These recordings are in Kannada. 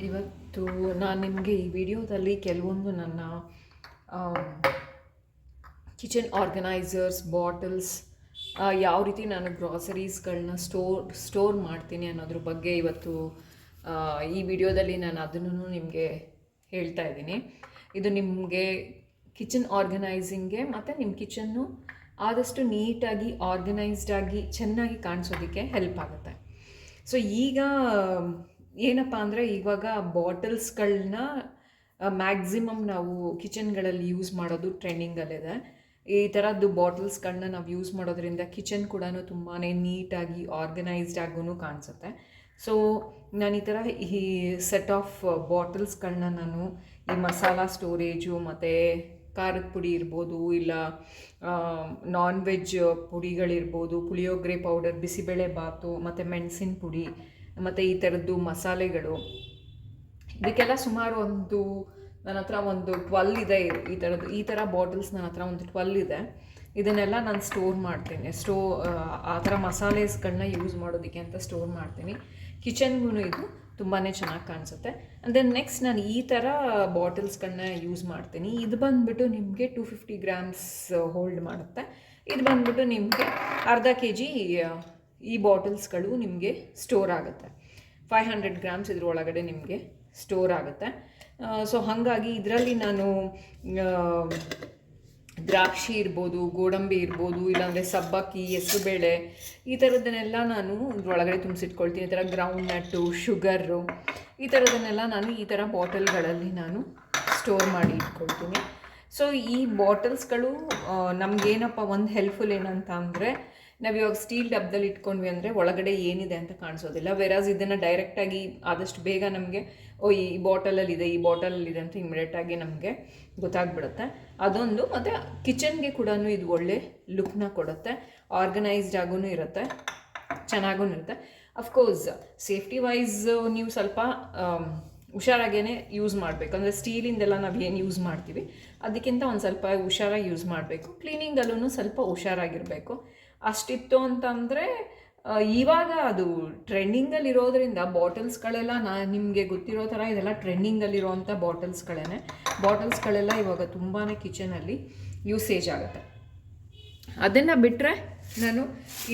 ಇವತ್ತು ನಾನು ನಿಮಗೆ ಈ ವಿಡಿಯೋದಲ್ಲಿ ಕೆಲವೊಂದು ನನ್ನ ಕಿಚನ್ ಆರ್ಗನೈಸರ್ಸ್, ಬಾಟಲ್ಸ್, ಯಾವ ರೀತಿ ನಾನು ಗ್ರಾಸರೀಸ್ಗಳನ್ನ ಸ್ಟೋರ್ ಮಾಡ್ತೀನಿ ಅನ್ನೋದ್ರ ಬಗ್ಗೆ ಇವತ್ತು ಈ ವಿಡಿಯೋದಲ್ಲಿ ನಾನು ಅದನ್ನು ನಿಮಗೆ ಹೇಳ್ತಾ ಇದ್ದೀನಿ. ಇದು ನಿಮಗೆ ಕಿಚನ್ ಆರ್ಗನೈಸಿಂಗ್ಗೆ ಮತ್ತು ನಿಮ್ಮ ಕಿಚನ್ನು ಆದಷ್ಟು ನೀಟಾಗಿ ಆರ್ಗನೈಸ್ಡಾಗಿ ಚೆನ್ನಾಗಿ ಕಾಣಿಸೋದಕ್ಕೆ ಹೆಲ್ಪ್ ಆಗುತ್ತೆ. ಸೊ ಈಗ ಏನಪ್ಪ ಅಂದರೆ, ಇವಾಗ ಬಾಟಲ್ಸ್ಗಳನ್ನ ಮ್ಯಾಕ್ಸಿಮಮ್ ನಾವು ಕಿಚನ್ಗಳಲ್ಲಿ ಯೂಸ್ ಮಾಡೋದು ಟ್ರೆಂಡಿಂಗಲ್ಲಿದೆ. ಈ ಥರದ್ದು ಬಾಟಲ್ಸ್ಗಳನ್ನ ನಾವು ಯೂಸ್ ಮಾಡೋದ್ರಿಂದ ಕಿಚನ್ ಕೂಡ ತುಂಬಾ ನೀಟಾಗಿ ಆರ್ಗನೈಸ್ಡ್ ಆಗೂ ಕಾಣಿಸುತ್ತೆ. ಸೊ ನಾನು ಈ ಥರ ಈ ಸೆಟ್ ಆಫ್ ಬಾಟಲ್ಸ್ಗಳನ್ನ ನಾನು ಈ ಮಸಾಲ ಸ್ಟೋರೇಜು ಮತ್ತು ಖಾರದ ಪುಡಿ ಇರ್ಬೋದು, ಇಲ್ಲ ನಾನ್ ವೆಜ್ ಪುಡಿಗಳಿರ್ಬೋದು, ಪುಳಿಯೋಗರೆ ಪೌಡರ್, ಬಿಸಿಬೇಳೆ ಬಾತು ಮತ್ತು ಮೆಣಸಿನ ಪುಡಿ ಮತ್ತು ಈ ಥರದ್ದು ಮಸಾಲೆಗಳು, ಇದಕ್ಕೆಲ್ಲ ಸುಮಾರು ನನ್ನ ಹತ್ರ ಒಂದು 12 ಇದೆ. ಈ ಥರ ಬಾಟಲ್ಸ್ ನನ್ನ ಹತ್ರ ಒಂದು 12 ಇದೆ. ಇದನ್ನೆಲ್ಲ ನಾನು ಸ್ಟೋರ್ ಮಾಡ್ತೀನಿ. ಆ ಥರ ಮಸಾಲೆಸ್ಗಳನ್ನ ಯೂಸ್ ಮಾಡೋದಕ್ಕೆ ಅಂತ ಸ್ಟೋರ್ ಮಾಡ್ತೀನಿ. ಕಿಚನ್ಗೂ ಇದು ತುಂಬಾ ಚೆನ್ನಾಗಿ ಕಾಣಿಸುತ್ತೆ. ಆ್ಯಂಡ್ ದೆನ್ ನೆಕ್ಸ್ಟ್ ನಾನು ಈ ಥರ ಬಾಟಲ್ಸ್ಗಳನ್ನ ಯೂಸ್ ಮಾಡ್ತೀನಿ. ಇದು ಬಂದುಬಿಟ್ಟು ನಿಮಗೆ 250 ಗ್ರಾಮ್ಸ್ ಹೋಲ್ಡ್ ಮಾಡುತ್ತೆ. ಇದು ಬಂದುಬಿಟ್ಟು ನಿಮಗೆ ಅರ್ಧ kg ಈ ಬಾಟಲ್ಸ್ಗಳು ನಿಮಗೆ ಸ್ಟೋರ್ ಆಗುತ್ತೆ. 500 ಗ್ರಾಮ್ಸ್ ಇದ್ರ ಒಳಗಡೆ ನಿಮಗೆ ಸ್ಟೋರ್ ಆಗುತ್ತೆ. ಸೊ ಹಾಗಾಗಿ ಇದರಲ್ಲಿ ನಾನು ದ್ರಾಕ್ಷಿ ಇರ್ಬೋದು, ಗೋಡಂಬಿ ಇರ್ಬೋದು, ಇಲ್ಲಾಂದರೆ ಸಬ್ಬಕ್ಕಿ, ಹೆಸರುಬೇಳೆ, ಈ ಥರದನ್ನೆಲ್ಲ ನಾನು ಇದ್ರೊಳಗಡೆ ತುಂಬಿಸಿಟ್ಕೊಳ್ತೀನಿ. ಈ ಥರ ಗ್ರೌಂಡ್ ನಟ್ಟು, ಶುಗರು, ಈ ಥರದನ್ನೆಲ್ಲ ನಾನು ಈ ಥರ ಬಾಟಲ್ಗಳಲ್ಲಿ ನಾನು ಸ್ಟೋರ್ ಮಾಡಿ ಇಟ್ಕೊಳ್ತೀನಿ. ಸೊ ಈ ಬಾಟಲ್ಸ್ಗಳು ನಮಗೇನಪ್ಪ ಒಂದು ಹೆಲ್ಪ್ಫುಲ್ ಏನಂತ ಅಂದರೆ, ನಾವು ಇವಾಗ ಸ್ಟೀಲ್ ಡಬ್ಬದಲ್ಲಿ ಇಟ್ಕೊಂಡ್ವಿ ಅಂದರೆ ಒಳಗಡೆ ಏನಿದೆ ಅಂತ ಕಾಣಿಸೋದಿಲ್ಲ. ವೆರಾಸ್ ಇದನ್ನು ಡೈರೆಕ್ಟಾಗಿ ಆದಷ್ಟು ಬೇಗ ನಮಗೆ ಈ ಬಾಟಲಲ್ಲಿದೆ, ಈ ಬಾಟಲಲ್ಲಿದೆ ಅಂತ ಇಮಿಡಿಯೇಟಾಗಿ ನಮಗೆ ಗೊತ್ತಾಗ್ಬಿಡುತ್ತೆ. ಅದೊಂದು. ಮತ್ತು ಕಿಚನ್ಗೆ ಕೂಡ ಇದು ಒಳ್ಳೆ ಲುಕ್ನ ಕೊಡುತ್ತೆ, ಆರ್ಗನೈಸ್ಡ್ ಆಗೂ ಇರುತ್ತೆ, ಚೆನ್ನಾಗೂ ಇರುತ್ತೆ. ಅಫ್ಕೋರ್ಸ್ ಸೇಫ್ಟಿ ವೈಸ್ ನೀವು ಸ್ವಲ್ಪ ಹುಷಾರಾಗೇ ಯೂಸ್ ಮಾಡಬೇಕು. ಅಂದರೆ ಸ್ಟೀಲಿಂದೆಲ್ಲ ನಾವು ಏನು ಯೂಸ್ ಮಾಡ್ತೀವಿ ಅದಕ್ಕಿಂತ ಒಂದು ಸ್ವಲ್ಪ ಹುಷಾರಾಗಿ ಯೂಸ್ ಮಾಡಬೇಕು. ಕ್ಲೀನಿಂಗಲ್ಲೂ ಸ್ವಲ್ಪ ಹುಷಾರಾಗಿರಬೇಕು. ಅಷ್ಟಿತ್ತು ಅಂತಂದರೆ ಇವಾಗ ಅದು ಟ್ರೆಂಡಿಂಗಲ್ಲಿರೋದ್ರಿಂದ ಬಾಟಲ್ಸ್ಗಳೆಲ್ಲ ನಿಮಗೆ ಗೊತ್ತಿರೋ ಥರ ಇದೆಲ್ಲ ಟ್ರೆಂಡಿಂಗಲ್ಲಿರೋವಂಥ ಬಾಟಲ್ಸ್ಗಳೆಲ್ಲ ಇವಾಗ ತುಂಬಾ ಕಿಚನಲ್ಲಿ ಯೂಸೇಜ್ ಆಗುತ್ತೆ. ಅದನ್ನು ಬಿಟ್ಟರೆ ನಾನು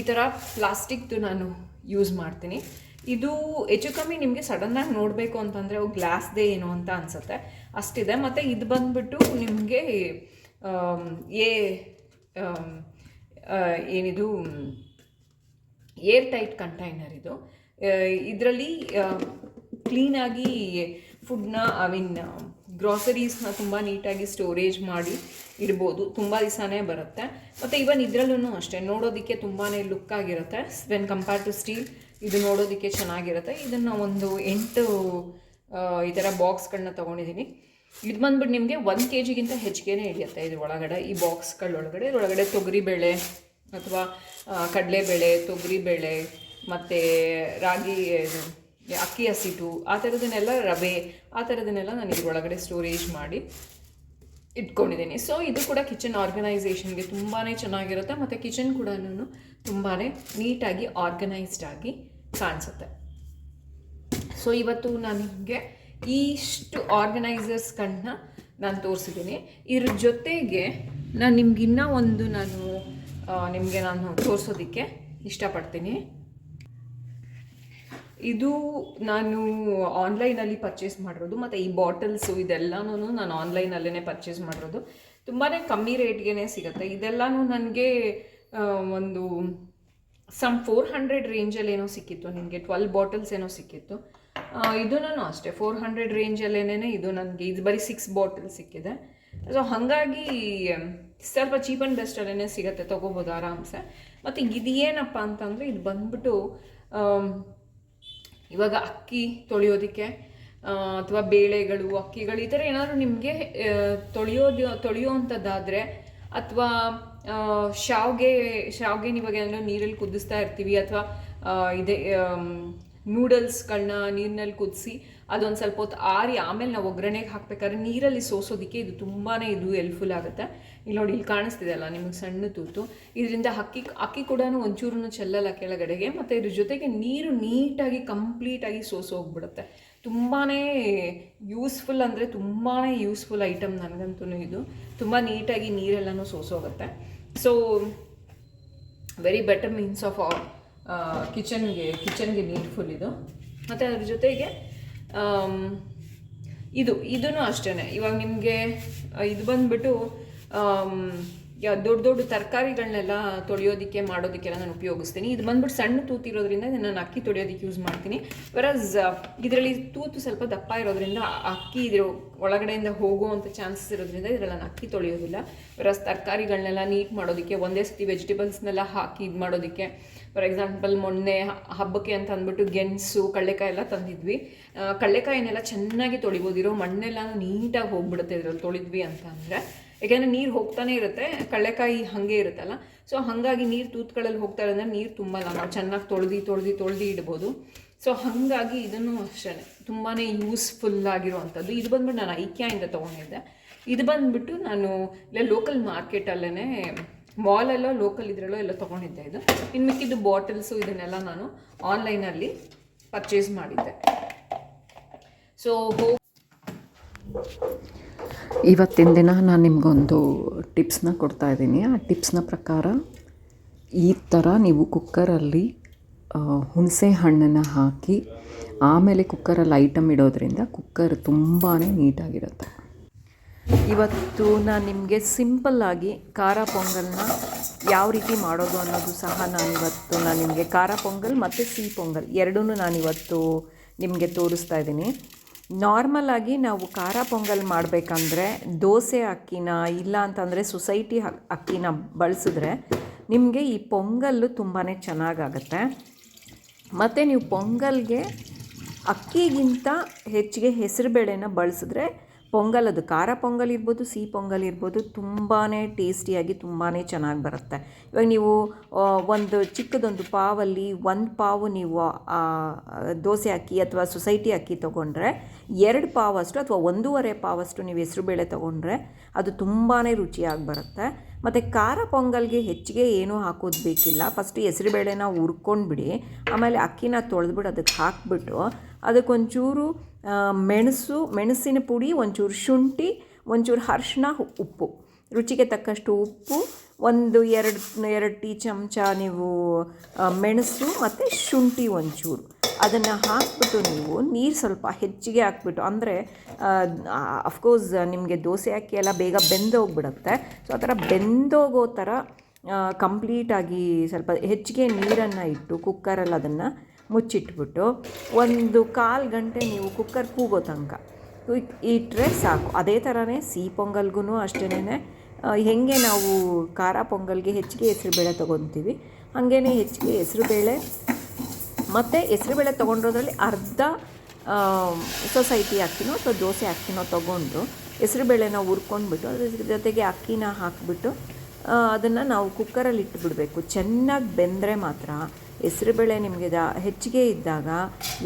ಈ ಥರ ಪ್ಲಾಸ್ಟಿಕ್ದು ನಾನು ಯೂಸ್ ಮಾಡ್ತೀನಿ. ಇದು ಹೆಚ್ಚು ಕಮ್ಮಿ ನಿಮಗೆ ಸಡನ್ನಾಗಿ ನೋಡಬೇಕು ಅಂತಂದರೆ ಗ್ಲಾಸ್ದೇ ಏನೋ ಅಂತ ಅನಿಸುತ್ತೆ, ಅಷ್ಟಿದೆ. ಮತ್ತು ಇದು ಬಂದುಬಿಟ್ಟು ನಿಮಗೆ ಏನಿದು ಏರ್ ಟೈಟ್ ಕಂಟೈನರ್ ಇದು. ಇದರಲ್ಲಿ ಕ್ಲೀನಾಗಿ ಫುಡ್ನ ಗ್ರಾಸರೀಸ್ನ ತುಂಬ ನೀಟಾಗಿ ಸ್ಟೋರೇಜ್ ಮಾಡಿ ಇಡ್ಬೋದು, ತುಂಬ ದಿವಸನೇ ಬರುತ್ತೆ. ಮತ್ತು ಇವನ್ ಇದರಲ್ಲೂ ಅಷ್ಟೇ ನೋಡೋದಕ್ಕೆ ತುಂಬಾ ಲುಕ್ ಆಗಿರುತ್ತೆ. ವೆನ್ ಕಂಪೇರ್ ಟು ಸ್ಟೀಲ್ ಇದು ನೋಡೋದಕ್ಕೆ ಚೆನ್ನಾಗಿರುತ್ತೆ. ಇದನ್ನು ಒಂದು 8 ಈ ಥರ ಬಾಕ್ಸ್ಗಳನ್ನ ತೊಗೊಂಡಿದ್ದೀನಿ. ಇದು ಬಂದ್ಬಿಟ್ಟು ನಿಮಗೆ 1 kgಗಿಂತ ಹೆಚ್ಚಿಗೆ ಹಿಡಿಯುತ್ತೆ. ಇದ್ರ ಒಳಗಡೆ ಈ ಬಾಕ್ಸ್ಗಳೊಳಗಡೆ ಇದರೊಳಗಡೆ ತೊಗರಿಬೇಳೆ ಅಥವಾ ಕಡಲೆಬೇಳೆ, ತೊಗರಿಬೇಳೆ ಮತ್ತು ರಾಗಿ, ಅಕ್ಕಿ ಹಸಿಟ್ಟು, ಆ ಥರದನ್ನೆಲ್ಲ, ರವೆ, ಆ ಥರದನ್ನೆಲ್ಲ ನಾನು ಇದ್ರೊಳಗಡೆ ಸ್ಟೋರೇಜ್ ಮಾಡಿ ಇಟ್ಕೊಂಡಿದ್ದೀನಿ. ಸೊ ಇದು ಕೂಡ ಕಿಚನ್ ಆರ್ಗನೈಸೇಷನ್ಗೆ ತುಂಬಾ ಚೆನ್ನಾಗಿರುತ್ತೆ ಮತ್ತು ಕಿಚನ್ ಕೂಡ ತುಂಬಾ ನೀಟಾಗಿ ಆರ್ಗನೈಸ್ಡ್ ಆಗಿ ಕಾಣಿಸುತ್ತೆ. ಸೊ ಇವತ್ತು ನಾನು ನಿಮಗೆ ಇಷ್ಟು ಆರ್ಗನೈಸರ್ಸ್ಗಳನ್ನ ನಾನು ತೋರಿಸಿದ್ದೀನಿ. ಇದ್ರ ಜೊತೆಗೆ ನಾನು ನಿಮ್ಗಿನ್ನೂ ಒಂದು ನಾನು ತೋರಿಸೋದಕ್ಕೆ ಇಷ್ಟಪಡ್ತೀನಿ. ಇದು ನಾನು ಆನ್ಲೈನಲ್ಲಿ ಪರ್ಚೇಸ್ ಮಾಡಿರೋದು ಮತ್ತು ಈ ಬಾಟಲ್ಸು ಇದೆಲ್ಲನೂ ನಾನು ಆನ್ಲೈನಲ್ಲೇ ಪರ್ಚೇಸ್ ಮಾಡಿರೋದು. ತುಂಬಾ ಕಮ್ಮಿ ರೇಟ್ಗೆ ಸಿಗುತ್ತೆ. ಇದೆಲ್ಲನೂ ನನಗೆ ಒಂದು 400 ರೇಂಜಲ್ಲೇನೋ ಸಿಕ್ಕಿತ್ತು. ನಿಮಗೆ 12 ಬಾಟಲ್ಸ್ ಏನೋ ಸಿಕ್ಕಿತ್ತು. ಇದೂ ಅಷ್ಟೇ 400 ರೇಂಜಲ್ಲೇನೇ ಇದು ನನಗೆ. ಇದು ಬರೀ 6 ಬಾಟಲ್ ಸಿಕ್ಕಿದೆ. ಸೊ ಹಾಗಾಗಿ ಸ್ವಲ್ಪ ಚೀಪ್ ಆ್ಯಂಡ್ ಬೆಸ್ಟಲ್ಲೇ ಸಿಗುತ್ತೆ, ತೊಗೋಬೋದು ಆರಾಮ್ಸೆ. ಮತ್ತು ಇದು ಏನಪ್ಪ ಅಂತಂದರೆ, ಇದು ಬಂದ್ಬಿಟ್ಟು ಇವಾಗ ಅಕ್ಕಿ ತೊಳೆಯೋದಕ್ಕೆ ಅಥವಾ ಬೇಳೆಗಳು, ಅಕ್ಕಿಗಳು, ಈ ಥರ ಏನಾದರೂ ನಿಮಗೆ ತೊಳೆಯೋವಂಥದ್ದಾದರೆ, ಅಥವಾ ಶಾವ್ಗೆ ಇವಾಗ ಏನಾದರೂ ನೀರಲ್ಲಿ ಕುದಿಸ್ತಾ ಇರ್ತೀವಿ, ಅಥವಾ ನೂಡಲ್ಸ್ಗಳನ್ನ ನೀರಿನಲ್ಲಿ ಕುದಿಸಿ ಅದೊಂದು ಸ್ವಲ್ಪ ಹೊತ್ತು ಆರಿ ಆಮೇಲೆ ನಾವು ಒಗ್ಗರಣೆಗೆ ಹಾಕಬೇಕಾದ್ರೆ ನೀರಲ್ಲಿ ಸೋಸೋದಕ್ಕೆ ಇದು ತುಂಬಾ ಹೆಲ್ಪ್ಫುಲ್ ಆಗುತ್ತೆ. ಇಲ್ಲಿ ನೋಡಿ, ಇಲ್ಲಿ ಕಾಣಿಸ್ತಿದೆ ಅಲ್ಲ ನಿಮಗೆ ಸಣ್ಣ ತೂತು. ಇದರಿಂದ ಅಕ್ಕಿ ಕೂಡ ಒಂಚೂರು ಚೆಲ್ಲಲ್ಲ ಕೆಳಗಡೆಗೆ, ಮತ್ತು ಇದ್ರ ಜೊತೆಗೆ ನೀರು ನೀಟಾಗಿ ಕಂಪ್ಲೀಟಾಗಿ ಸೋಸೋಗ್ಬಿಡುತ್ತೆ. ತುಂಬಾ ಯೂಸ್ಫುಲ್ ಅಂದರೆ ತುಂಬಾ ಯೂಸ್ಫುಲ್ ಐಟಮ್ ನನಗಂತೂ ಇದು. ತುಂಬ ನೀಟಾಗಿ ನೀರೆಲ್ಲನೂ ಸೋಸೋಗುತ್ತೆ. So very better means of ಕಿಚನ್ಗೆ ನೀಡ್ಫುಲ್ ಇದು. ಮತ್ತು ಅದ್ರ ಜೊತೆಗೆ ಇದೂ ಅಷ್ಟೇ. ಇವಾಗ ನಿಮಗೆ ಇದು ಬಂದುಬಿಟ್ಟು ದೊಡ್ಡ ದೊಡ್ಡ ತರಕಾರಿಗಳನ್ನೆಲ್ಲ ತೊಳೆಯೋದಕ್ಕೆ ಮಾಡೋದಕ್ಕೆಲ್ಲ ನಾನು ಉಪಯೋಗಿಸ್ತೀನಿ. ಇದು ಬಂದ್ಬಿಟ್ಟು ಸಣ್ಣ ತೂತಿರೋದ್ರಿಂದ ನಾನು ಅಕ್ಕಿ ತೊಳೆಯೋದಕ್ಕೆ ಯೂಸ್ ಮಾಡ್ತೀನಿ. ವೆರಸ್ ಇದರಲ್ಲಿ ತೂತು ಸ್ವಲ್ಪ ದಪ್ಪ ಇರೋದ್ರಿಂದ ಅಕ್ಕಿ ಇದ್ರ ಒಳಗಡೆಯಿಂದ ಹೋಗುವಂಥ ಚಾನ್ಸಸ್ ಇರೋದ್ರಿಂದ ಇದರಲ್ಲಿ ನಾನು ಅಕ್ಕಿ ತೊಳೆಯೋದಿಲ್ಲ. ವೆರಸ್ ತರಕಾರಿಗಳನ್ನೆಲ್ಲ ನೀಟ್ ಮಾಡೋದಕ್ಕೆ, ಒಂದೇ ಸತಿ ವೆಜಿಟೇಬಲ್ಸ್ನೆಲ್ಲ ಹಾಕಿ ಇದು ಮಾಡೋದಕ್ಕೆ, ಫಾರ್ ಎಕ್ಸಾಂಪಲ್ ಮೊನ್ನೆ ಹಬ್ಬಕ್ಕೆ ಅಂತ ಅಂದ್ಬಿಟ್ಟು ಗೆಣಸು ಕಡಲೆಕಾಯಿ ಎಲ್ಲ ತಂದಿದ್ವಿ. ಕಡಲೆಕಾಯಿನೆಲ್ಲ ಚೆನ್ನಾಗಿ ತೊಳಿಬೋದಿರೋ ಮಣ್ಣೆಲ್ಲ ನೀಟಾಗಿ ಹೋಗ್ಬಿಡುತ್ತೆ ಇದರಲ್ಲಿ ತೊಳಿದ್ವಿ ಅಂತ ಅಂದರೆ. ಯಾಕೆಂದರೆ ನೀರು ಹೋಗ್ತಾನೆ ಇರುತ್ತೆ, ಕಡಲೆಕಾಯಿ ಹಾಗೆ ಇರುತ್ತಲ್ಲ. ಸೊ ಹಾಗಾಗಿ ನೀರು ತೂತ್ಗಳಲ್ಲಿ ಹೋಗ್ತಾ ಇರೋದ್ರೆ ನೀರು ತುಂಬಲ್ಲ, ನಾವು ಚೆನ್ನಾಗಿ ತೊಳೆದು ಇಡ್ಬೋದು. ಸೊ ಹಾಗಾಗಿ ಇದನ್ನು ಅಷ್ಟೇ ತುಂಬಾ ಯೂಸ್ಫುಲ್ ಆಗಿರುವಂಥದ್ದು. ಇದು ಬಂದ್ಬಿಟ್ಟು ನಾನು ಐಕ್ಯಾಯಿಂದ ತೊಗೊಂಡಿದ್ದೆ. ಇದು ಬಂದುಬಿಟ್ಟು ನಾನು ಇಲ್ಲೇ ಲೋಕಲ್ ಮಾರ್ಕೆಟಲ್ಲೇ ಮಾಲೆಲ್ಲೋ ಲೋಕಲ್ ಇದರಲ್ಲೋ ಎಲ್ಲ ತೊಗೊಂಡಿದ್ದೆ. ಇದು ಇನ್ನು ಮಿಕ್ಕಿದ್ದು ಬಾಟಲ್ಸು ಇದನ್ನೆಲ್ಲ ನಾನು ಆನ್ಲೈನಲ್ಲಿ ಪರ್ಚೇಸ್ ಮಾಡಿದ್ದೆ. ಸೊ ಇವತ್ತಿನ ದಿನ ನಾನು ನಿಮಗೊಂದು ಟಿಪ್ಸ್ನ ಕೊಡ್ತಾಯಿದ್ದೀನಿ. ಆ ಟಿಪ್ಸ್ನ ಪ್ರಕಾರ ಈ ಥರ ನೀವು ಕುಕ್ಕರಲ್ಲಿ ಹುಣಸೆ ಹಣ್ಣನ್ನು ಹಾಕಿ ಆಮೇಲೆ ಕುಕ್ಕರಲ್ಲಿ ಐಟಮ್ ಇಡೋದ್ರಿಂದ ಕುಕ್ಕರ್ ತುಂಬಾ ನೀಟಾಗಿರುತ್ತೆ. ಇವತ್ತು ನಾನು ನಿಮಗೆ ಸಿಂಪಲ್ಲಾಗಿ ಖಾರ ಪೊಂಗಲ್ನ ಯಾವ ರೀತಿ ಮಾಡೋದು ಅನ್ನೋದು ಸಹ ನಾನು ನಿಮಗೆ ಖಾರ ಪೊಂಗಲ್ ಮತ್ತು ಸಿಹಿ ಪೊಂಗಲ್ ಎರಡೂ ನಾನಿವತ್ತು ನಿಮಗೆ ತೋರಿಸ್ತಾ ಇದ್ದೀನಿ. ನಾರ್ಮಲಾಗಿ ನಾವು ಖಾರ ಪೊಂಗಲ್ ಮಾಡಬೇಕಂದ್ರೆ ದೋಸೆ ಅಕ್ಕಿನ ಇಲ್ಲ ಅಂತಂದರೆ ಸೊಸೈಟಿ ಅಕ್ಕಿನ ಬಳಸಿದ್ರೆ ನಿಮಗೆ ಈ ಪೊಂಗಲ್ಲು ತುಂಬಾ ಚೆನ್ನಾಗಾಗತ್ತೆ. ಮತ್ತು ನೀವು ಪೊಂಗಲ್ಗೆ ಅಕ್ಕಿಗಿಂತ ಹೆಚ್ಚಿಗೆ ಹೆಸರುಬೇಳೆನ ಬಳಸಿದ್ರೆ ಪೊಂಗಲ್, ಅದು ಖಾರ ಪೊಂಗಲ್ ಇರ್ಬೋದು, ಸಿಹಿ ಪೊಂಗಲ್ ಇರ್ಬೋದು, ತುಂಬಾ ಟೇಸ್ಟಿಯಾಗಿ ತುಂಬಾ ಚೆನ್ನಾಗಿ ಬರುತ್ತೆ. ಇವಾಗ ನೀವು ಒಂದು ಚಿಕ್ಕದೊಂದು ಪಾವಲ್ಲಿ ಒಂದು ಪಾವು ನೀವು ದೋಸೆ ಅಕ್ಕಿ ಅಥವಾ ಸೊಸೈಟಿ ಅಕ್ಕಿ ತೊಗೊಂಡ್ರೆ 2 ಪಾವಷ್ಟು ಅಥವಾ 1.5 ಪಾವಷ್ಟು ನೀವು ಹೆಸರುಬೇಳೆ ತೊಗೊಂಡ್ರೆ ಅದು ತುಂಬಾ ರುಚಿಯಾಗಿ ಬರುತ್ತೆ. ಮತ್ತು ಖಾರ ಪೊಂಗಲ್ಗೆ ಹೆಚ್ಚಿಗೆ ಏನೂ ಹಾಕೋದು ಬೇಕಿಲ್ಲ. ಫಸ್ಟು ಹೆಸರುಬೇಳೆನ ಹುರ್ಕೊಂಡ್ಬಿಡಿ, ಆಮೇಲೆ ಅಕ್ಕಿನ ತೊಳೆದ್ಬಿಟ್ಟು ಅದಕ್ಕೆ ಹಾಕಿಬಿಟ್ಟು ಅದಕ್ಕೊಂಚೂರು ಮೆಣಸಿನ ಪುಡಿ, ಒಂಚೂರು ಶುಂಠಿ, ಒಂಚೂರು ಅರಿಶಿನ, ಉಪ್ಪು, ರುಚಿಗೆ ತಕ್ಕಷ್ಟು ಉಪ್ಪು, ಎರಡು ಟೀ ಚಮಚ ನೀವು ಮೆಣಸು ಮತ್ತು ಶುಂಠಿ ಒಂಚೂರು ಅದನ್ನು ಹಾಕಿಬಿಟ್ಟು ನೀವು ನೀರು ಸ್ವಲ್ಪ ಹೆಚ್ಚಿಗೆ ಹಾಕ್ಬಿಟ್ಟು, ಅಂದರೆ ಅಫ್ಕೋರ್ಸ್ ನಿಮಗೆ ದೋಸೆ ಅಕ್ಕಿ ಎಲ್ಲ ಬೇಗ ಬೆಂದೋಗ್ಬಿಡುತ್ತೆ. ಸೊ ಆ ಥರ ಬೆಂದೋಗೋ ಥರ ಕಂಪ್ಲೀಟಾಗಿ ಸ್ವಲ್ಪ ಹೆಚ್ಚಿಗೆ ನೀರನ್ನು ಇಟ್ಟು ಕುಕ್ಕರಲ್ಲಿ ಅದನ್ನು ಮುಚ್ಚಿಟ್ಬಿಟ್ಟು 1/4 ಗಂಟೆ ನೀವು ಕುಕ್ಕರ್ ಕೂಗೋ ತನಕ ಇಟ್ಟರೆ ಸಾಕು. ಅದೇ ಥರನೇ ಸಿಹಿ ಪೊಂಗಲ್ಗೂ ಅಷ್ಟೇ. ಹೇಗೆ ನಾವು ಖಾರ ಪೊಂಗಲ್ಗೆ ಹೆಚ್ಚಿಗೆ ಹೆಸರುಬೇಳೆ ತೊಗೊತೀವಿ, ಹಾಗೇ ಹೆಚ್ಚಿಗೆ ಹೆಸರುಬೇಳೆ ಮತ್ತು ಹೆಸರುಬೇಳೆ ತೊಗೊಂಡಿರೋದ್ರಲ್ಲಿ ಅರ್ಧ ಸೊಸೈಟಿ ಅಕ್ಕಿನೋ ಅಥವಾ ದೋಸೆ ಅಕ್ಕಿನೋ ತೊಗೊಂಡು ಹೆಸರುಬೇಳೆನ ಹುರ್ಕೊಂಡ್ಬಿಟ್ಟು ಅದ್ರ ಜೊತೆಗೆ ಅಕ್ಕಿನ ಹಾಕಿಬಿಟ್ಟು ಅದನ್ನು ನಾವು ಕುಕ್ಕರಲ್ಲಿ ಇಟ್ಟುಬಿಡಬೇಕು. ಚೆನ್ನಾಗಿ ಬೆಂದರೆ ಮಾತ್ರ ಹೆಸರುಬೇಳೆ ನಿಮಗೆ ಹೆಚ್ಚಿಗೆ ಇದ್ದಾಗ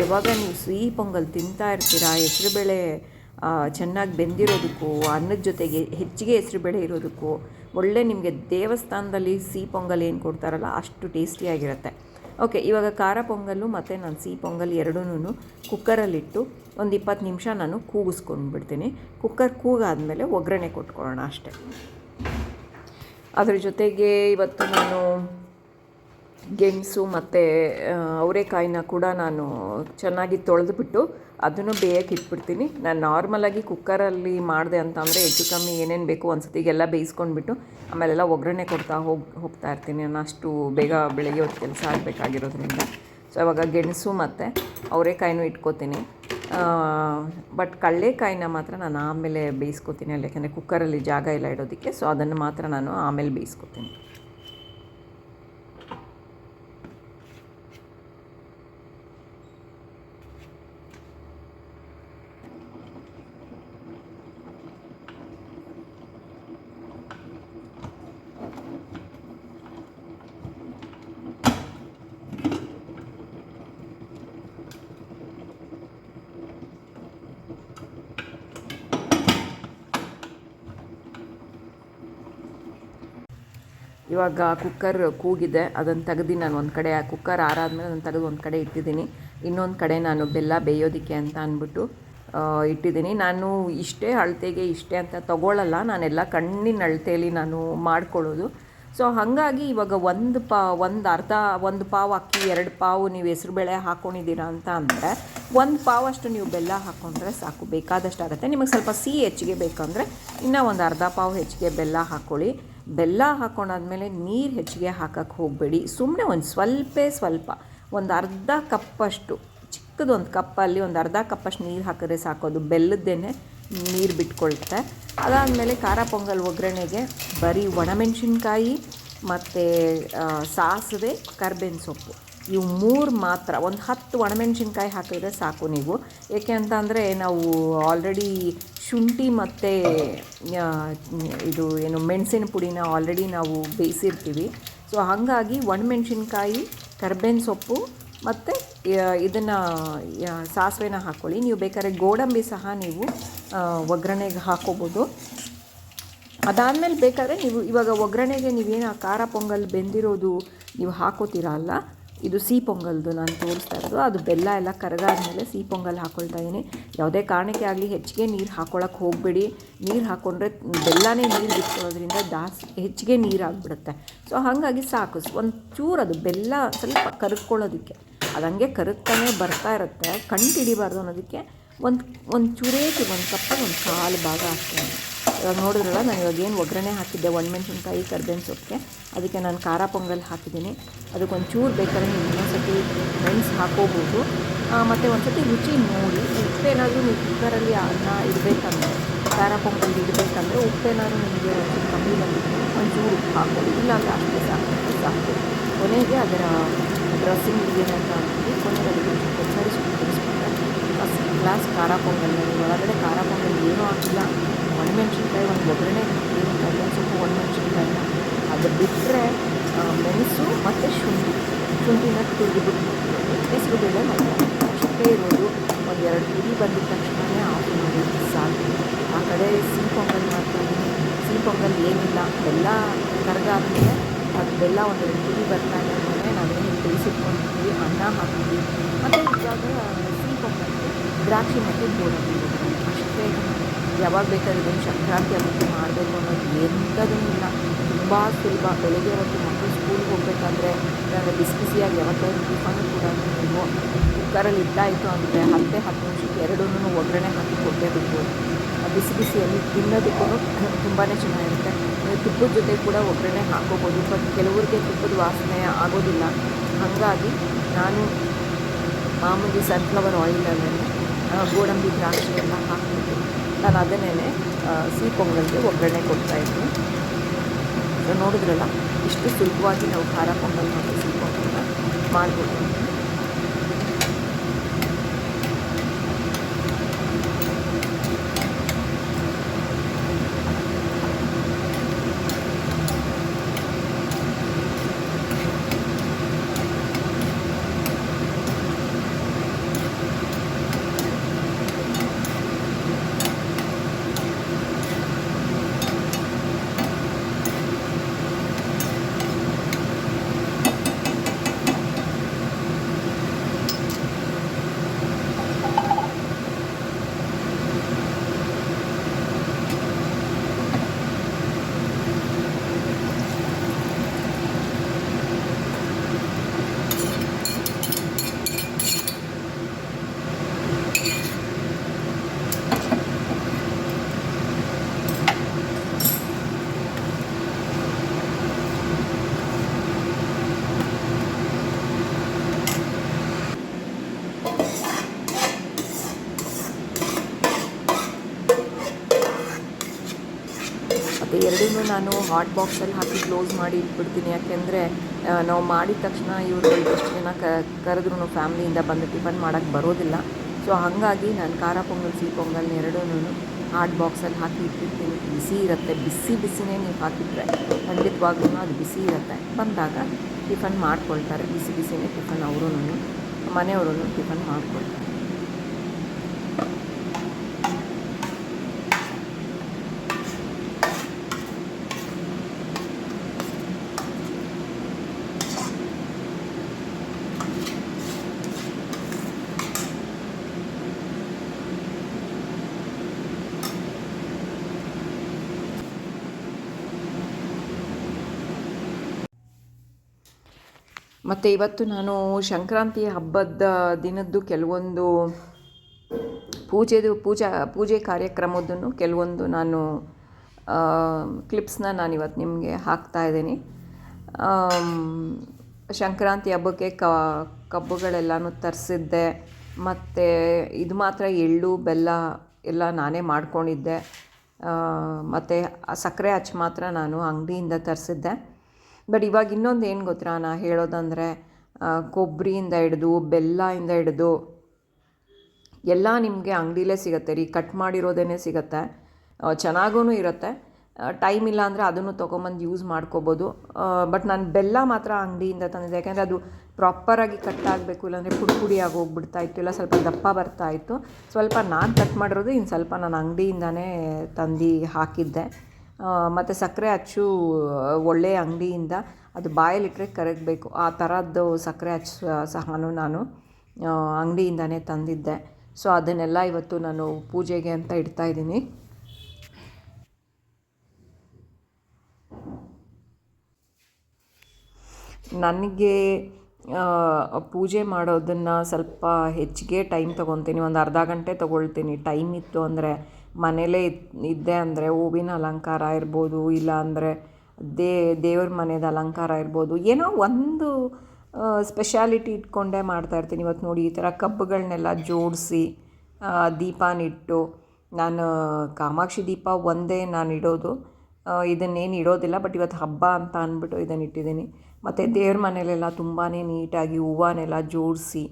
ಯಾವಾಗ ನೀವು ಸಿಹಿ ಪೊಂಗಲ್ ತಿಂತಾ ಇರ್ತೀರಾ, ಹೆಸರುಬೇಳೆ ಚೆನ್ನಾಗಿ ಬೆಂದಿರೋದಕ್ಕೂ ಅನ್ನದ ಜೊತೆಗೆ ಹೆಚ್ಚಿಗೆ ಹೆಸರುಬೇಳೆ ಇರೋದಕ್ಕೂ ಒಳ್ಳೆ ನಿಮಗೆ ದೇವಸ್ಥಾನದಲ್ಲಿ ಸಿಹಿ ಪೊಂಗಲ್ ಏನು ಕೊಡ್ತಾರಲ್ಲ ಅಷ್ಟು ಟೇಸ್ಟಿಯಾಗಿರುತ್ತೆ. ಓಕೆ, ಇವಾಗ ಖಾರ ಪೊಂಗಲ್ಲು ಮತ್ತು ನಾನು ಸಿಹಿ ಪೊಂಗಲ್ ಎರಡೂ ಕುಕ್ಕರಲ್ಲಿಟ್ಟು ಒಂದು 20 ನಿಮಿಷ ನಾನು ಕೂಗಿಸ್ಕೊಂಡ್ಬಿಡ್ತೀನಿ. ಕುಕ್ಕರ್ ಕೂಗಾದಮೇಲೆ ಒಗ್ಗರಣೆ ಕೊಟ್ಕೊಳ್ಳೋಣ ಅಷ್ಟೇ. ಅದ್ರ ಜೊತೆಗೆ ಇವತ್ತು ನಾನು ಗೆಣಸು ಮತ್ತು ಅವರೆಕಾಯಿನ ಕೂಡ ನಾನು ಚೆನ್ನಾಗಿ ತೊಳೆದುಬಿಟ್ಟು ಅದನ್ನು ಬೇಯಕ್ಕೆ ಇಟ್ಬಿಡ್ತೀನಿ. ನಾನು ನಾರ್ಮಲಾಗಿ ಕುಕ್ಕರಲ್ಲಿ ಮಾಡಿದೆ ಅಂತಂದರೆ ಹೆಚ್ಚು ಕಮ್ಮಿ ಏನೇನು ಬೇಕು ಒಂದು ಸತಿಗೆಲ್ಲ ಬೇಯಿಸ್ಕೊಂಡ್ಬಿಟ್ಟು ಆಮೇಲೆಲ್ಲ ಒಗ್ಗರಣೆ ಕೊಡ್ತಾ ಹೋಗ್ತಾ ಇರ್ತೀನಿ. ನಾನು ಅಷ್ಟು ಬೇಗ ಬೆಳಗ್ಗೆ ಹೊತ್ತು ಕೆಲಸ ಆಗಬೇಕಾಗಿರೋದ್ರಿಂದ. ಸೊ ಇವಾಗ ಗೆಣಸು ಮತ್ತು ಅವರೆಕಾಯಿನೂ ಇಟ್ಕೋತೀನಿ. ಬಟ್ ಕಡಲೆಕಾಯಿನ ಮಾತ್ರ ನಾನು ಆಮೇಲೆ ಬೇಯಿಸ್ಕೊತೀನಿ, ಅಲ್ಲಿ ಯಾಕೆಂದರೆ ಕುಕ್ಕರಲ್ಲಿ ಜಾಗ ಎಲ್ಲ ಇಡೋದಕ್ಕೆ. ಸೊ ಅದನ್ನು ಮಾತ್ರ ನಾನು ಆಮೇಲೆ ಬೇಯಿಸ್ಕೊತೀನಿ. ಇವಾಗ ಕುಕ್ಕರ್ ಕೂಗಿದೆ, ಅದನ್ನು ತೆಗೆದು ನಾನು ಒಂದು ಕಡೆ ಕುಕ್ಕರ್ ಆರಾದ್ಮೇಲೆ ಅದನ್ನು ತೆಗೆದು ಒಂದು ಕಡೆ ಇಟ್ಟಿದ್ದೀನಿ. ಇನ್ನೊಂದು ಕಡೆ ನಾನು ಬೆಲ್ಲ ಬೇಯೋದಕ್ಕೆ ಅಂತ ಅಂದ್ಬಿಟ್ಟು ಇಟ್ಟಿದ್ದೀನಿ. ನಾನು ಇಷ್ಟೇ ಅಳತೆಗೆ ಇಷ್ಟೇ ಅಂತ ತೊಗೊಳ್ಳಲ್ಲ, ನಾನೆಲ್ಲ ಕಣ್ಣಿನ ಅಳತೆಯಲ್ಲಿ ನಾನು ಮಾಡ್ಕೊಳ್ಳೋದು. ಸೊ ಹಾಗಾಗಿ ಇವಾಗ ಒಂದು ಪಾವು ಅಕ್ಕಿ 2 ಪಾವು ನೀವು ಹೆಸ್ರುಬೇಳೆ ಹಾಕ್ಕೊಂಡಿದ್ದೀರಾ ಅಂತ ಅಂದರೆ 1 ಪಾವಷ್ಟು ನೀವು ಬೆಲ್ಲ ಹಾಕ್ಕೊಂಡ್ರೆ ಸಾಕು, ಬೇಕಾದಷ್ಟು ಆಗುತ್ತೆ. ನಿಮಗೆ ಸ್ವಲ್ಪ ಸಿಹಿ ಹೆಚ್ಚಿಗೆ ಬೇಕಂದರೆ ಇನ್ನೂ ಒಂದು ಅರ್ಧ ಪಾವು ಹೆಚ್ಚಿಗೆ ಬೆಲ್ಲ ಹಾಕ್ಕೊಳ್ಳಿ. ಬೆಲ್ಲ ಹಾಕ್ಕೊಂಡಾದ್ಮೇಲೆ ನೀರು ಹೆಚ್ಚಿಗೆ ಹಾಕೋಕ್ಕೆ ಹೋಗಬೇಡಿ. ಸುಮ್ಮನೆ ಒಂದು ಸ್ವಲ್ಪ ಒಂದು ಅರ್ಧ ಕಪ್ಪಷ್ಟು, ಚಿಕ್ಕದೊಂದು ಕಪ್ಪಲ್ಲಿ ಒಂದು ಅರ್ಧ ಕಪ್ಪಷ್ಟು ನೀರು ಹಾಕಿದ್ರೆ ಸಾಕೋದು, ಬೆಲ್ಲದ್ದೇನೆ ನೀರು ಬಿಟ್ಕೊಳ್ತೆ. ಅದಾದಮೇಲೆ ಖಾರ ಪೊಂಗಲ್ ಒಗ್ಗರಣೆಗೆ ಬರೀ ಒಣಮೆಣಸಿನ್ಕಾಯಿ ಮತ್ತು ಸಾಸಿವೆ, ಕರ್ಬೇವಿನ ಸೊಪ್ಪು ಇವು 3 ಮಾತ್ರ. ಒಂದು 10 ಒಣಮೆಣಸಿನ್ಕಾಯಿ ಹಾಕಿದ್ರೆ ಸಾಕು ನೀವು. ಏಕೆ ಅಂತ ಅಂದರೆ ನಾವು ಆಲ್ರೆಡಿ ಶುಂಠಿ ಮತ್ತು ಇದು ಏನು ಮೆಣಸಿನ ಪುಡಿನ ಆಲ್ರೆಡಿ ನಾವು ಬೇಯಿಸಿರ್ತೀವಿ. ಸೊ ಹಾಗಾಗಿ ಒಣಮೆಣಸಿನ್ಕಾಯಿ, ಕರ್ಬೇವಿನ ಸೊಪ್ಪು ಮತ್ತು ಇದನ್ನು ಸಾಸಿವೆನ ಹಾಕ್ಕೊಳ್ಳಿ. ನೀವು ಬೇಕಾದ್ರೆ ಗೋಡಂಬಿ ಸಹ ನೀವು ಒಗ್ಗರಣೆಗೆ ಹಾಕ್ಕೋಬೋದು. ಅದಾದಮೇಲೆ ಬೇಕಾದರೆ ನೀವು ಇವಾಗ ಒಗ್ಗರಣೆಗೆ ನೀವೇನು ಖಾರ ಪೊಂಗಲ್ ಬೆಂದಿರೋದು ನೀವು ಹಾಕೋತೀರ ಅಲ್ಲ, ಇದು ಸಿಹಿ ಪೊಂಗಲ್ದು ನಾನು ತೋರಿಸ್ತಾ ಇರೋದು. ಅದು ಬೆಲ್ಲ ಎಲ್ಲ ಕರಗಾದ್ಮೇಲೆ ಸಿಹಿ ಪೊಂಗಲ್ ಹಾಕ್ಕೊಳ್ತಾ ಇದ್ದೀನಿ. ಯಾವುದೇ ಕಾರಣಕ್ಕೆ ಆಗಲಿ ಹೆಚ್ಚಿಗೆ ನೀರು ಹಾಕ್ಕೊಳಕ್ಕೆ ಹೋಗಬೇಡಿ. ನೀರು ಹಾಕ್ಕೊಂಡ್ರೆ ಬೆಲ್ಲನೇ ನೀರು ಬಿಟ್ಕೊಳ್ಳೋದ್ರಿಂದ ಹೆಚ್ಚಿಗೆ ನೀರು ಆಗಿಬಿಡುತ್ತೆ. ಸೊ ಹಾಗಾಗಿ ಸಾಕು, ಒಂದು ಚೂರು ಅದು ಬೆಲ್ಲ ಸ್ವಲ್ಪ ಕರಗ್ಕೊಳ್ಳೋದಕ್ಕೆ, ಅದು ಹಂಗೆ ಕರಗ್ತಾನೆ ಬರ್ತಾ ಇರುತ್ತೆ, ಕಂಡು ಹಿಡಿಬಾರ್ದು ಅನ್ನೋದಕ್ಕೆ ಒಂದು ಚೂರೇಕಿ ಒಂದು ಕಪ್ಪಲ್ಲಿ ಒಂದು 1/4 ಭಾಗ ಹಾಕ್ತೀನಿ. ಇವಾಗ ನೋಡಿದ್ರಲ್ಲ, ನಾನು ಇವಾಗ ಏನು ಒಗ್ಗರಣೆ ಹಾಕಿದ್ದೆ ಒಣಮೆಣಸಿನ್ಕಾಯಿ, ಕರ್ಬೇವಿನ ಸೊಪ್ಪಿಗೆ, ಅದಕ್ಕೆ ನಾನು ಖಾರ ಪೊಂಗಲ್ ಹಾಕಿದ್ದೀನಿ. ಅದಕ್ಕೊಂದು ಚೂರು ಬೇಕಾದ್ರೆ ನೀವು ಇನ್ನೊಂದ್ಸತಿ ಮೆಣಸು ಹಾಕೋಬೋದು. ಮತ್ತು ಒಂದು ಸತಿ ರುಚಿ ನೋಡಿ, ಉಪ್ಪೇನಾದರೂ ನೀವು ಕುಕ್ಕರಲ್ಲಿ ಅನ್ನ ಇಡಬೇಕಂದ್ರೆ, ಖಾರ ಪೊಂಗಲ್ ಇಡಬೇಕಂದ್ರೆ ಉಪ್ಪೇನಾದರೂ ನಿಮಗೆ ಒಂದು ಕಮ್ಮಿ ಬಂದಿದೆ ಒಂಚೂರು ಉಪ್ಪು ಹಾಕ್ಬೋದು, ಇಲ್ಲಾಂದರೆ ಅಷ್ಟೇ ಸಾಕು. ಕೊನೆಗೆ ಅದರ ಡ್ರೆಸ್ಸಿಂಗ್ ಏನಂತ ಅಂದ್ಬಿಟ್ಟು ಕೊನೆಗೆ ಅದಕ್ಕೆ ಕೊತ್ತಂಬರಿ ಸೊಪ್ಪು ತಿನ್ನಿಸ್ಕೊಂಡ್ರೆ ಫಸ್ಟ್ ಕ್ಲಾಸ್ ಖಾರ ಪೊಂಗಲ್. ಒಳಗಡೆ ಖಾರ ಪೊಂಗಲ್ ಏನೂ ಹಾಕಿಲ್ಲ, ಒಣಮೆಣ್ಸಿನ್ಕಾಯಿ ಒಂದು ಒಗ್ಗರಣೆ ಏನು ಕರ್ಬೇವಿನ ಸೊಪ್ಪು ಒಣಮೆಣ್ಸಿನ್ಕಾಯಿನ ಅದು ಬಿಟ್ಟರೆ ಮೆಣಸು ಮತ್ತು ಶುಂಠಿನ ತುರಿದುಬಿಟ್ಟು ಹೆಸರುಬೇಳೆ ಮತ್ತು ಅಷ್ಟೇ ಇರೋದು. ಒಂದು 2 ಕುದಿ ಬಂದಿದ್ದ ತಕ್ಷಣವೇ ಆಫ್ ಮಾಡಿ ಸಾಕು. ಆ ಕಡೆ ಸಿಹಿ ಪೊಂಗಲ್ ಮಾಡ್ತಾಯಿದ್ದೀನಿ. ಸಿಹಿ ಪೊಂಗಲ್ ಏನಿಲ್ಲ, ಬೆಲ್ಲ ಕರಗಾದ್ಮೇಲೆ ಅದು ಬೆಲ್ಲ ಒಂದು 2 ಕುದಿ ಬರ್ತಾ ಇದ್ದಾದ್ಮೇಲೆ ನಾವೇನು ಬೇಯಿಸಿಟ್ಕೊಂಡಿರ್ತೀವಿ, ಅನ್ನ ಹಾಕ್ತೀವಿ. ಮತ್ತು ಇವಾಗ ಸಿಹಿ ಪೊಂಗಲ್ಗೆ ದ್ರಾಕ್ಷಿ ಮತ್ತು ಗೋಡಂಬಿ ಅಷ್ಟೇ. ಯಾವಾಗ ಬೇಕಾದ್ರೆ ಇದನ್ನು ಸಂಕ್ರಾಂತಿ ಹಬ್ಬಕ್ಕೆ ಮಾಡಬೇಕು ಅನ್ನೋದು ಎಂಥದೂ ಇಲ್ಲ, ತುಂಬ ಸುಲಭ. ಬೆಳಗ್ಗೆ ಹೊತ್ತು ಮಕ್ಕಳು ಸ್ಕೂಲ್ಗೆ ಹೋಗಬೇಕಾದ್ರೆ ಬಿಸಿ ಬಿಸಿಯಾಗಿ ಯಾವತ್ತಾದ್ರೂ ಟಿಫನ್ ಕೂಡ ನೀವು ಕುಕ್ಕರಲ್ಲಿ ಇಟ್ಟಾಯಿತು ಅಂದರೆ 10 ನಿಮಿಷಕ್ಕೆ 2 ಒಗ್ಗರಣೆ ಹಾಕಿ ಕೊಟ್ಟೇ ಬಿಡ್ಬೋದು. ಬಿಸಿ ಬಿಸಿಯಲ್ಲಿ ತಿನ್ನೋದಕ್ಕೂ ತುಂಬಾ ಚೆನ್ನಾಗಿರುತ್ತೆ. ತುಪ್ಪದ ಜೊತೆ ಕೂಡ ಒಗ್ಗರಣೆ ಹಾಕೋಬೋದು, ಬಟ್ ಕೆಲವರಿಗೆ ತುಪ್ಪದ ವಾಸನೆ ಆಗೋದಿಲ್ಲ. ಹಾಗಾಗಿ ನಾನು ಮಾಮೂಲಿ ಸನ್ಫ್ಲವರ್ ಆಯಿಲಲ್ಲೇ ಗೋಡಂಬಿ ದ್ರಾಕ್ಷಿ ಎಲ್ಲ ಹಾಕ್ಬಿಟ್ಟು ನಾನು ಅದನ್ನೇ ಸಿಹಿ ಪೊಂಗಲ್ಗೆ ಒಗ್ಗರಣೆ ಕೊಡ್ತಾಯಿದ್ದೀನಿ. ನೋಡಿದ್ರಲ್ಲ, ಇಷ್ಟು ಸುಲಭವಾಗಿ ನಾವು ಖಾರ ಪೊಂಗಲ್ ಮತ್ತು ಸಿಹಿ ಪೊಂಗಲ್ನ ಮಾಡ್ಬೋದು. ಮತ್ತು ಎರಡೂ ನಾನು ಹಾಟ್ ಬಾಕ್ಸಲ್ಲಿ ಹಾಕಿ ಕ್ಲೋಸ್ ಮಾಡಿ ಇಟ್ಬಿಡ್ತೀನಿ. ಯಾಕೆಂದರೆ ನಾವು ಮಾಡಿದ ತಕ್ಷಣ ಇವರು ಎಷ್ಟು ಜನ ಕರೆದ್ರೂ ಫ್ಯಾಮ್ಲಿಯಿಂದ ಬಂದು ಟಿಫನ್ ಮಾಡೋಕ್ಕೆ ಬರೋದಿಲ್ಲ. ಸೊ ಹಾಗಾಗಿ ನಾನು ಖಾರ ಪೊಂಗಲ್, ಸಿಹಿ ಪೊಂಗಲ್ ಎರಡೂ ಹಾಟ್ ಬಾಕ್ಸಲ್ಲಿ ಹಾಕಿ ಇಟ್ಟಿರ್ತೀನಿ. ಬಿಸಿ ಇರುತ್ತೆ, ಬಿಸಿನೇ ನೀವು ಹಾಕಿಟ್ರೆ ಖಂಡಿತವಾಗ್ಲೂ ಅದು ಬಿಸಿ ಇರುತ್ತೆ. ಬಂದಾಗ ಟಿಫನ್ ಮಾಡ್ಕೊಳ್ತಾರೆ, ಬಿಸಿನೇ ಟಿಫನ್ ಅವರೂ ಮನೆಯವರು ಟಿಫನ್ ಮಾಡ್ಕೊಳ್ತಾರೆ. ಮತ್ತು ಇವತ್ತು ನಾನು ಸಂಕ್ರಾಂತಿ ಹಬ್ಬದ ದಿನದ್ದು ಕೆಲವೊಂದು ಪೂಜೆ ಕಾರ್ಯಕ್ರಮದನ್ನು ಕೆಲವೊಂದು ನಾನು ಕ್ಲಿಪ್ಸ್ನ ನಾನಿವತ್ತು ನಿಮಗೆ ಹಾಕ್ತಾಯಿದ್ದೀನಿ. ಸಂಕ್ರಾಂತಿ ಹಬ್ಬಕ್ಕೆ ಕಬ್ಬುಗಳೆಲ್ಲನೂ ತರಿಸಿದ್ದೆ. ಮತ್ತು ಇದು ಮಾತ್ರ ಎಳ್ಳು ಬೆಲ್ಲ ಎಲ್ಲ ನಾನೇ ಮಾಡ್ಕೊಂಡಿದ್ದೆ. ಮತ್ತು ಸಕ್ಕರೆ ಅಚ್ಚು ಮಾತ್ರ ನಾನು ಅಂಗಡಿಯಿಂದ ತರಿಸಿದ್ದೆ. ಬಟ್ ಇವಾಗ ಇನ್ನೊಂದು ಏನು ಗೊತ್ತಾ ನಾ ಹೇಳೋದಂದರೆ, ಕೊಬ್ಬರಿಯಿಂದ ಹಿಡಿದು ಬೆಲ್ಲದಿಂದ ಹಿಡಿದು ಎಲ್ಲ ನಿಮಗೆ ಅಂಗಡಿಲೇ ಸಿಗುತ್ತೆ ರೀ, ಕಟ್ ಮಾಡಿರೋದೇ ಸಿಗುತ್ತೆ. ಚೆನ್ನಾಗೂ ಇರುತ್ತೆ. ಟೈಮ್ ಇಲ್ಲ ಅಂದರೆ ಅದನ್ನು ತೊಗೊಂಬಂದು ಯೂಸ್ ಮಾಡ್ಕೋಬೋದು. ಬಟ್ ನಾನು ಬೆಲ್ಲ ಮಾತ್ರ ಅಂಗಡಿಯಿಂದ ತಂದಿದ್ದೆ, ಯಾಕೆಂದರೆ ಅದು ಪ್ರಾಪರಾಗಿ ಕಟ್ ಆಗಬೇಕು, ಇಲ್ಲಾಂದರೆ ಪುಡಿ ಆಗಿ ಹೋಗ್ಬಿಡ್ತಾಯಿತ್ತು, ಇಲ್ಲ ಸ್ವಲ್ಪ ದಪ್ಪ ಬರ್ತಾಯಿತ್ತು. ಸ್ವಲ್ಪ ನಾನು ಕಟ್ ಮಾಡಿರೋದು, ಇನ್ನು ಸ್ವಲ್ಪ ನಾನು ಅಂಗಡಿಯಿಂದನೇ ತಂದು ಹಾಕಿದ್ದೆ. ಮತ್ತು ಸಕ್ಕರೆ ಅಚ್ಚು ಒಳ್ಳೆಯ ಅಂಗಡಿಯಿಂದ ಅದು ಬಾಯಲ್ಲಿಟ್ಟರೆ ಕರಗಬೇಕು, ಆ ಥರದ್ದು ಸಕ್ಕರೆ ಅಚ್ಚು ಸಹ ನಾನು ಅಂಗಡಿಯಿಂದನೇ ತಂದಿದ್ದೆ. ಸೊ ಅದನ್ನೆಲ್ಲ ಇವತ್ತು ನಾನು ಪೂಜೆಗೆ ಅಂತ ಇಡ್ತಾಯಿದ್ದೀನಿ. ನನಗೆ ಪೂಜೆ ಮಾಡೋದನ್ನು ಸ್ವಲ್ಪ ಹೆಚ್ಚಿಗೆ ಟೈಮ್ ತೊಗೊತೀನಿ, ಒಂದು ಅರ್ಧ ಗಂಟೆ ತೊಗೊಳ್ತೀನಿ. ಟೈಮ್ ಇತ್ತು ಅಂದರೆ ಮನೇಲೇ ಇದ್ದೆ ಅಂದರೆ ಹೂವಿನ ಅಲಂಕಾರ ಇರ್ಬೋದು, ಇಲ್ಲ ಅಂದರೆ ದೇವ್ರ ಮನೆಯದು ಅಲಂಕಾರ ಇರ್ಬೋದು, ಏನೋ ಒಂದು ಸ್ಪೆಷಾಲಿಟಿ ಇಟ್ಕೊಂಡೇ ಮಾಡ್ತಾಯಿರ್ತೀನಿ. ಇವತ್ತು ನೋಡಿ ಈ ಥರ ಕಬ್ಬುಗಳನ್ನೆಲ್ಲ ಜೋಡಿಸಿ ದೀಪನಿಟ್ಟು, ನಾನು ಕಾಮಾಕ್ಷಿ ದೀಪ ಒಂದೇ ನಾನು ಇಡೋದು, ಇದನ್ನೇನು ಇಡೋದಿಲ್ಲ. ಬಟ್ ಇವತ್ತು ಹಬ್ಬ ಅಂತ ಅಂದ್ಬಿಟ್ಟು ಇದನ್ನು ಇಟ್ಟಿದ್ದೀನಿ. ಮತ್ತು ದೇವ್ರ ಮನೇಲೆಲ್ಲ ತುಂಬಾ ನೀಟಾಗಿ ಹೂವನ್ನೆಲ್ಲ ಜೋಡಿಸಿ,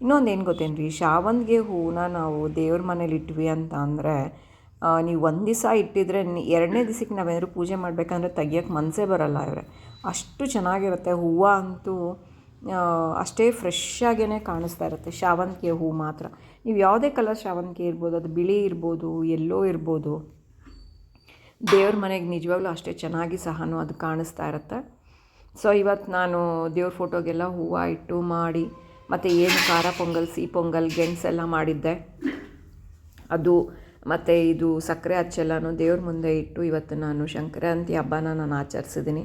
ಇನ್ನೊಂದು ಏನು ಗೊತ್ತೇನು ರೀ, ಶಾವಂತಿಗೆ ಹೂವನ್ನ ನಾವು ದೇವ್ರ ಮನೇಲಿ ಇಟ್ವಿ ಅಂತ ಅಂದರೆ, ನೀವು ಒಂದು ದಿವಸ ಇಟ್ಟಿದ್ರೆ ಎರಡನೇ ದಿವಸಕ್ಕೆ ನಾವೇನಾದ್ರು ಪೂಜೆ ಮಾಡಬೇಕಂದ್ರೆ ತೆಗಿಯೋಕ್ಕೆ ಮನಸ್ಸೇ ಬರೋಲ್ಲ ಇವರೇ, ಅಷ್ಟು ಚೆನ್ನಾಗಿರುತ್ತೆ. ಹೂವು ಅಂತೂ ಅಷ್ಟೇ ಫ್ರೆಶ್ ಆಗೇ ಕಾಣಿಸ್ತಾ ಇರುತ್ತೆ ಶಾವಂತಿಗೆ ಹೂವು ಮಾತ್ರ. ನೀವು ಯಾವುದೇ ಕಲರ್ ಶಾವಂತಿಗೆ ಇರ್ಬೋದು, ಅದು ಬಿಳಿ ಇರ್ಬೋದು, ಎಲ್ಲೋ ಇರ್ಬೋದು, ದೇವ್ರ ಮನೆಗೆ ನಿಜವಾಗ್ಲೂ ಅಷ್ಟೇ ಚೆನ್ನಾಗಿ ಸಹ ಅದು ಕಾಣಿಸ್ತಾ ಇರುತ್ತೆ. ಸೊ ಇವತ್ತು ನಾನು ದೇವ್ರ ಫೋಟೋಗೆಲ್ಲ ಹೂವು ಇಟ್ಟು ಮಾಡಿ, ಮತ್ತು ಏನು ಖಾರ ಪೊಂಗಲ್, ಸಿಹಿ ಪೊಂಗಲ್, ಗೆಣಸೆಲ್ಲ ಮಾಡಿದ್ದೆ ಅದು, ಮತ್ತು ಇದು ಸಕ್ಕರೆ ಅಚ್ಚೆಲ್ಲನೂ ದೇವ್ರ ಮುಂದೆ ಇಟ್ಟು ಇವತ್ತು ನಾನು ಸಂಕ್ರಾಂತಿ ಹಬ್ಬನ ನಾನು ಆಚರಿಸಿದ್ದೀನಿ.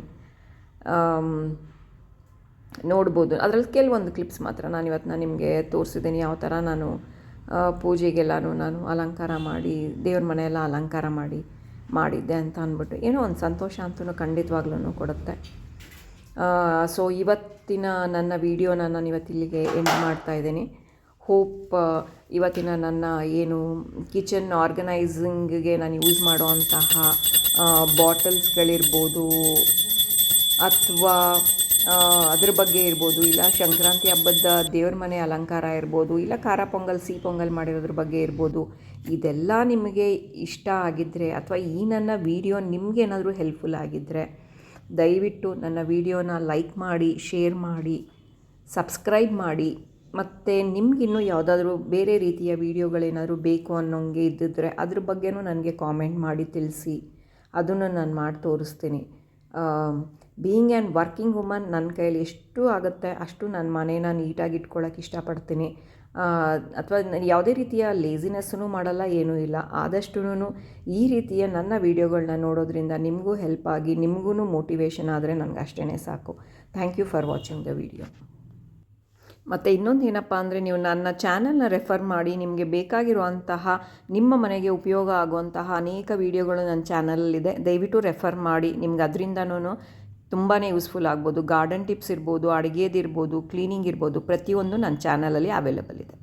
ನೋಡ್ಬೋದು, ಅದರಲ್ಲಿ ಕೆಲವೊಂದು ಕ್ಲಿಪ್ಸ್ ಮಾತ್ರ ನಾನು ಇವತ್ತು ನಿಮಗೆ ತೋರಿಸಿದ್ದೀನಿ, ಯಾವ ಥರ ನಾನು ಪೂಜೆಗೆಲ್ಲನೂ ನಾನು ಅಲಂಕಾರ ಮಾಡಿ, ದೇವ್ರ ಮನೆಯೆಲ್ಲ ಅಲಂಕಾರ ಮಾಡಿದ್ದೆ ಅಂತ ಅಂದ್ಬಿಟ್ಟು ಏನೋ ಒಂದು ಸಂತೋಷ ಅಂತೂ ಖಂಡಿತವಾಗ್ಲೂ ಕೊಡುತ್ತೆ. ಸೊ ಇವತ್ತಿನ ನನ್ನ ವೀಡಿಯೋನ ನಾನು ಇವತ್ತಿಲ್ಲಿಗೆ ಎಂಡ್ ಮಾಡ್ತಾಯಿದ್ದೀನಿ. ಹೋಪ್ ಇವತ್ತಿನ ನನ್ನ ಏನು ಕಿಚನ್ ಆರ್ಗನೈಸಿಂಗ್ಗೆ ನಾನು ಯೂಸ್ ಮಾಡೋವಂತಹ ಬಾಟಲ್ಸ್ಗಳಿರ್ಬೋದು, ಅಥವಾ ಅದ್ರ ಬಗ್ಗೆ ಇರ್ಬೋದು, ಇಲ್ಲ ಸಂಕ್ರಾಂತಿ ಹಬ್ಬದ ದೇವ್ರ ಮನೆ ಅಲಂಕಾರ ಇರ್ಬೋದು, ಇಲ್ಲ ಖಾರ ಪೊಂಗಲ್, ಸಿಹಿ ಪೊಂಗಲ್ ಮಾಡಿರೋದ್ರ ಬಗ್ಗೆ ಇರ್ಬೋದು, ಇದೆಲ್ಲ ನಿಮಗೆ ಇಷ್ಟ ಆಗಿದ್ದರೆ, ಅಥವಾ ಈ ನನ್ನ ವೀಡಿಯೋ ನಿಮಗೇನಾದರೂ ಹೆಲ್ಪ್ಫುಲ್ ಆಗಿದ್ದರೆ, ದಯವಿಟ್ಟು ನನ್ನ ವೀಡಿಯೋನ ಲೈಕ್ ಮಾಡಿ, ಶೇರ್ ಮಾಡಿ, ಸಬ್ಸ್ಕ್ರೈಬ್ ಮಾಡಿ. ಮತ್ತು ನಿಮಗಿನ್ನೂ ಯಾವುದಾದ್ರೂ ಬೇರೆ ರೀತಿಯ ವೀಡಿಯೋಗಳೇನಾದರೂ ಬೇಕು ಅನ್ನೋಂಗೆ ಇದ್ದಿದ್ರೆ ಅದ್ರ ಬಗ್ಗೆನೂ ನನಗೆ ಕಾಮೆಂಟ್ ಮಾಡಿ ತಿಳಿಸಿ, ಅದನ್ನು ನಾನು ಮಾಡಿ ತೋರಿಸ್ತೀನಿ. ಬೀಯಿಂಗ್ ಆ್ಯಂಡ್ ವರ್ಕಿಂಗ್ ವುಮನ್, ನನ್ನ ಕೈಯಲ್ಲಿ ಎಷ್ಟು ಆಗುತ್ತೆ ಅಷ್ಟು ನನ್ನ ಮನೇನ ನೀಟಾಗಿ ಇಟ್ಕೊಳ್ಳೋಕೆ ಇಷ್ಟಪಡ್ತೀನಿ. ಅಥವಾ ಯಾವುದೇ ರೀತಿಯ ಲೇಸಿನೆಸ್ಸೂ ಮಾಡಲ್ಲ, ಏನೂ ಇಲ್ಲ. ಆದಷ್ಟೂ ಈ ರೀತಿಯ ನನ್ನ ವೀಡಿಯೋಗಳನ್ನ ನೋಡೋದ್ರಿಂದ ನಿಮಗೂ ಹೆಲ್ಪ್ ಆಗಿ, ನಿಮಗೂ ಮೋಟಿವೇಶನ್ ಆದರೆ ನನಗೆ ಅಷ್ಟೇ ಸಾಕು. Thank you for watching the video. ಮತ್ತು ಇನ್ನೊಂದು ಏನಪ್ಪ ಅಂದರೆ, ನೀವು ನನ್ನ ಚಾನಲ್ನ ರೆಫರ್ ಮಾಡಿ, ನಿಮಗೆ ಬೇಕಾಗಿರುವಂತಹ ನಿಮ್ಮ ಮನೆಗೆ ಉಪಯೋಗ ಆಗುವಂತಹ ಅನೇಕ ವೀಡಿಯೋಗಳು ನನ್ನ ಚಾನಲಲ್ಲಿದೆ. ದಯವಿಟ್ಟು ರೆಫರ್ ಮಾಡಿ, ನಿಮ್ಗೆ ಅದರಿಂದನೂ ತುಂಬಾ ಯೂಸ್ಫುಲ್ ಆಗ್ಬೋದು. ಗಾರ್ಡನ್ ಟಿಪ್ಸ್ ಇರ್ಬೋದು, ಅಡುಗೆದಿರ್ಬೋದು, ಕ್ಲೀನಿಂಗ್ ಇರ್ಬೋದು, ಪ್ರತಿಯೊಂದು ನನ್ನ ಚಾನಲಲ್ಲಿ ಅವೈಲೇಬಲ್ ಇದೆ.